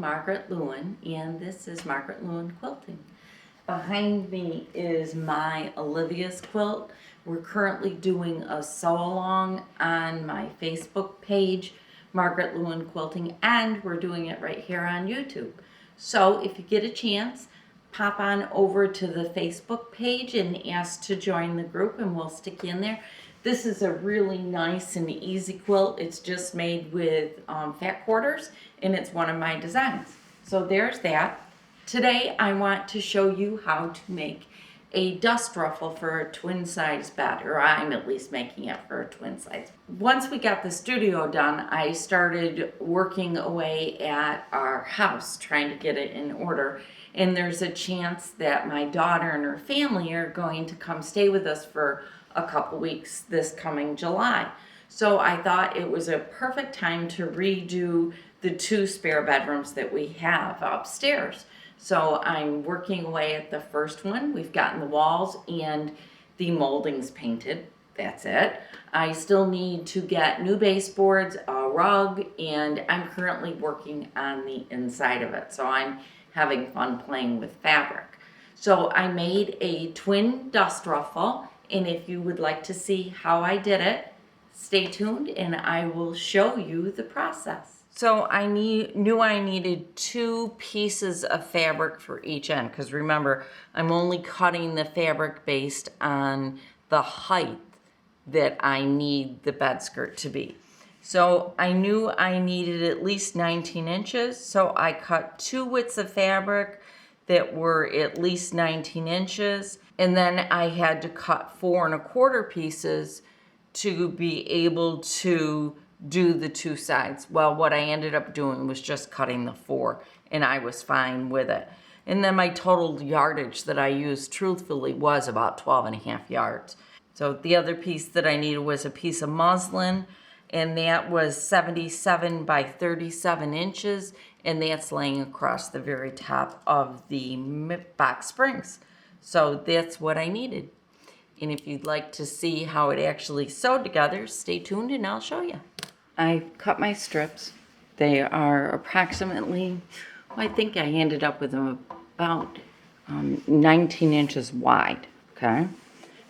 Margaret Lewin, and this is Margaret Lewin Quilting. Behind me is my Olivia's quilt. We're currently doing a sew-along on my Facebook page, Margaret Lewin Quilting, and we're doing it right here on YouTube. So if you get a chance, pop on over to the Facebook page and ask to join the group, and we'll stick you in there. This is a really nice and easy quilt. It's just made with fat quarters, and it's one of my designs. So there's that. Today I want to show you how to make a dust ruffle for a twin size bed, or I'm at least making it for a twin size. Once we got the studio done, I started working away at our house, trying to get it in order. And there's a chance that my daughter and her family are going to come stay with us for a couple weeks this coming July. So I thought it was a perfect time to redo the 2 spare bedrooms that we have upstairs. So I'm working away at the first one. We've gotten the walls and the moldings painted. That's it. I still need to get new baseboards, a rug, and I'm currently working on the inside of it. So I'm having fun playing with fabric. So I made a twin dust ruffle, and if you would like to see how I did it, stay tuned and I will show you the process. So I knew I needed 2 pieces of fabric for each end, because remember, I'm only cutting the fabric based on the height that I need the bed skirt to be. So I knew I needed at least 19 inches, so I cut 2 widths of fabric that were at least 19 inches, and then I had to cut 4 1/4 pieces to be able to do the 2 sides. Well, what I ended up doing was just cutting the 4, and I was fine with it. And then my total yardage that I used truthfully was about 12.5 yards. So the other piece that I needed was a piece of muslin, and that was 77 by 37 inches, and that's laying across the very top of the box springs. So that's what I needed. And if you'd like to see how it actually sewed together, stay tuned and I'll show you. I cut my strips. They are approximately, I think I ended up with them about 19 inches wide, okay?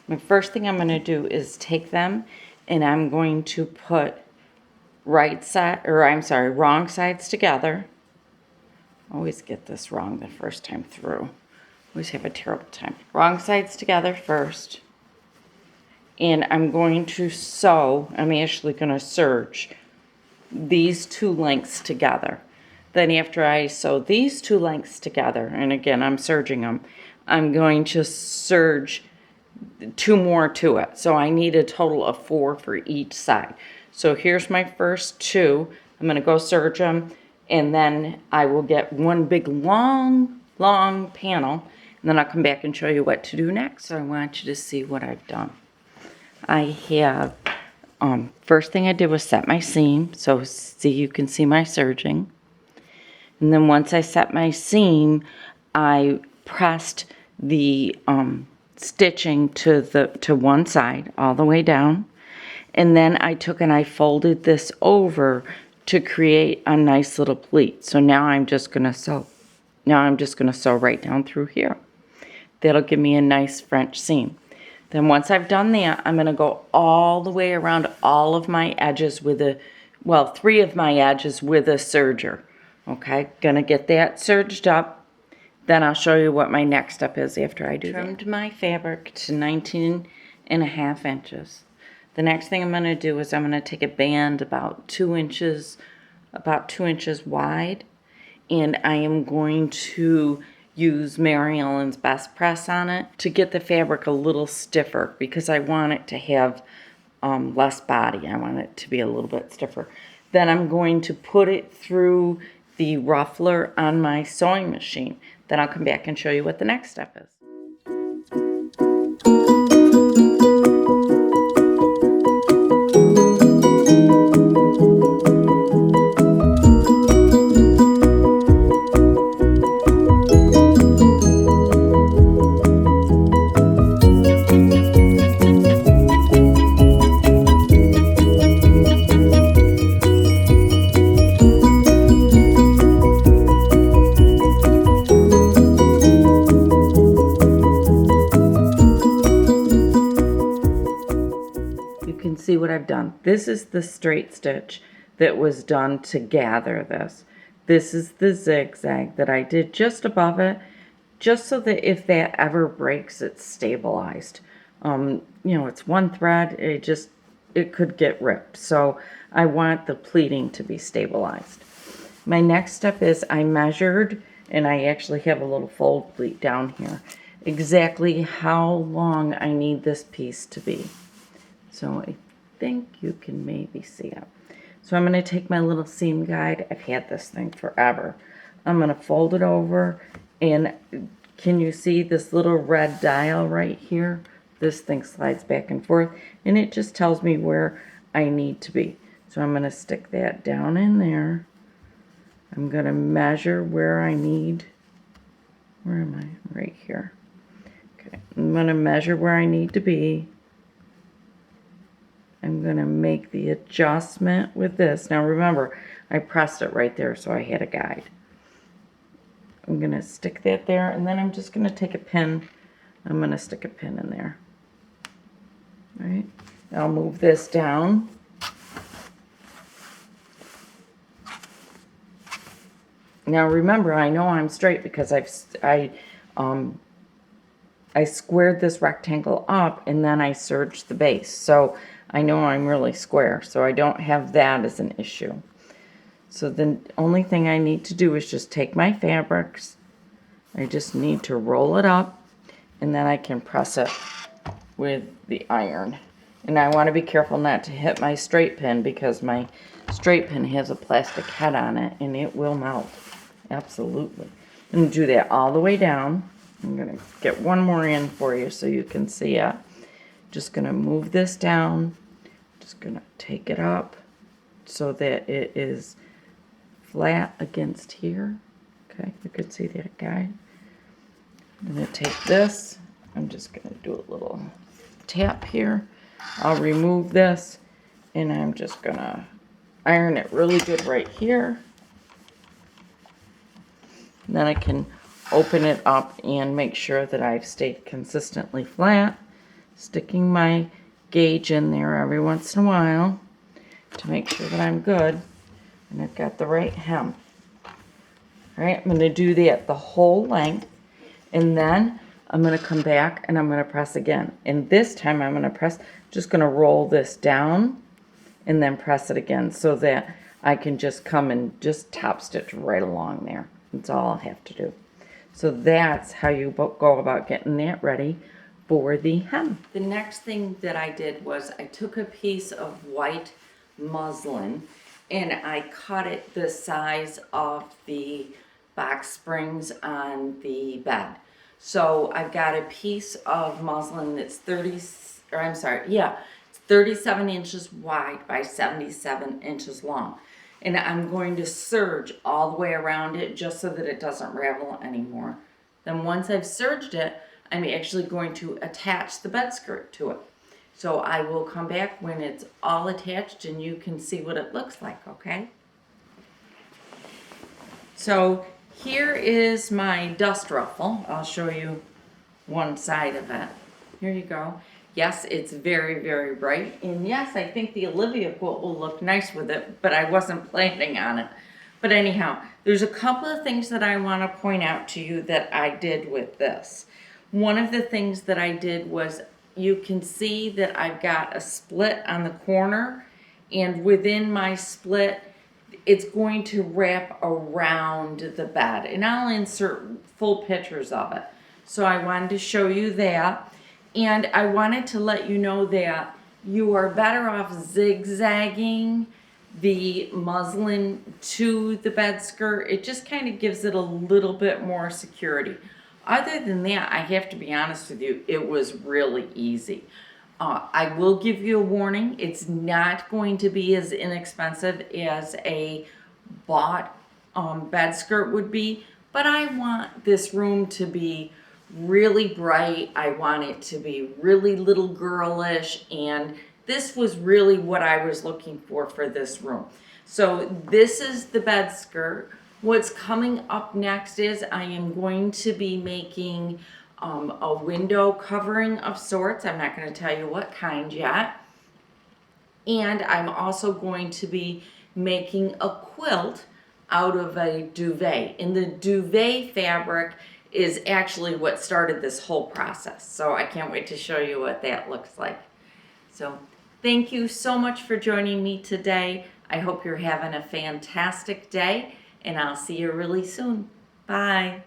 The first thing I'm going to do is take them and I'm going to put wrong sides together. I always get this wrong the first time through. Always have a terrible time. Wrong sides together first. And I'm going to sew, I'm actually going to serge these 2 lengths together. Then after I sew these 2 lengths together, and again I'm serging them, I'm going to serge 2 more to it. So I need a total of 4 for each side. So here's my first 2. I'm going to go serge them, and then I will get one big long panel, and then I'll come back and show you what to do next. So I want you to see what I've done. I have, first thing I did was set my seam. So see, you can see my serging. And then once I set my seam, I pressed the stitching to one side all the way down. And then I took and I folded this over to create a nice little pleat. So now I'm just going to sew. Now I'm just going to sew right down through here. That'll give me a nice French seam. Then once I've done that, I'm going to go all the way around all of my edges with 3 of my edges with a serger. Okay, going to get that serged up. Then I'll show you what my next step is after I do that. Trimmed my fabric to 19.5 inches. The next thing I'm going to do is I'm going to take a band about 2 inches wide, and I am going to use Mary Ellen's Best Press on it to get the fabric a little stiffer, because I want it to have less body. I want it to be a little bit stiffer. Then I'm going to put it through the ruffler on my sewing machine. Then I'll come back and show you what the next step is. see what I've done. This is the straight stitch that was done to gather this. This is the zigzag that I did just above it, just so that if that ever breaks, it's stabilized. You know, it's one thread, it could get ripped. So I want the pleating to be stabilized. My next step is I measured, and I actually have a little fold pleat down here, exactly how long I need this piece to be. So I think you can maybe see it. So I'm going to take my little seam guide. I've had this thing forever. I'm going to fold it over, and can you see this little red dial right here? This thing slides back and forth, and it just tells me where I need to be. So I'm going to stick that down in there. I'm going to measure where I need, where am I? Right here. Okay, I'm going to measure where I need to be. I'm going to make the adjustment with this. Now remember, I pressed it right there, so I had a guide. I'm going to stick that there, and then I'm just going to take a pin. I'm going to stick a pin in there. All right, I'll move this down. Now remember, I know I'm straight because I squared this rectangle up, and then I serged the base. So I know I'm really square, so I don't have that as an issue. So the only thing I need to do is just take my fabrics. I just need to roll it up, and then I can press it with the iron. And I want to be careful not to hit my straight pin, because my straight pin has a plastic head on it, and it will melt. Absolutely. I'm going to do that all the way down. I'm going to get one more in for you so you can see it. Just going to move this down. Just going to take it up so that it is flat against here. Okay, you could see that guide. I'm going to take this. I'm just going to do a little tap here. I'll remove this, and I'm just going to iron it really good right here. And then I can open it up and make sure that I've stayed consistently flat, sticking my gauge in there every once in a while to make sure that I'm good and I've got the right hem. All right, I'm going to do that the whole length, and then I'm going to come back and I'm going to press again. And this time I'm going to press, just going to roll this down and then press it again so that I can just come and just top stitch right along there. That's all I'll have to do. So that's how you go about getting that ready for the hem. The next thing that I did was I took a piece of white muslin and I cut it the size of the box springs on the bed. So I've got a piece of muslin that's 37 inches wide by 77 inches long. And I'm going to serge all the way around it just so that it doesn't ravel anymore. Then once I've serged it, I'm actually going to attach the bed skirt to it. So I will come back when it's all attached and you can see what it looks like, okay? So here is my dust ruffle. I'll show you one side of it. Here you go. Yes, it's very, very bright. And yes, I think the Olivia quilt will look nice with it, but I wasn't planning on it. But anyhow, there's a couple of things that I want to point out to you that I did with this. One of the things that I did was, you can see that I've got a split on the corner, and within my split, it's going to wrap around the bed. And I'll insert full pictures of it. So I wanted to show you that. And I wanted to let you know that you are better off zigzagging the muslin to the bed skirt. It just kind of gives it a little bit more security. Other than that, I have to be honest with you, it was really easy. I will give you a warning. It's not going to be as inexpensive as a bought bed skirt would be, but I want this room to be really bright. I want it to be really little girlish, and this was really what I was looking for this room. So this is the bed skirt. What's coming up next is I am going to be making a window covering of sorts. I'm not going to tell you what kind yet. And I'm also going to be making a quilt out of a duvet. And the duvet fabric is actually what started this whole process. So I can't wait to show you what that looks like. So thank you so much for joining me today. I hope you're having a fantastic day, and I'll see you really soon. Bye.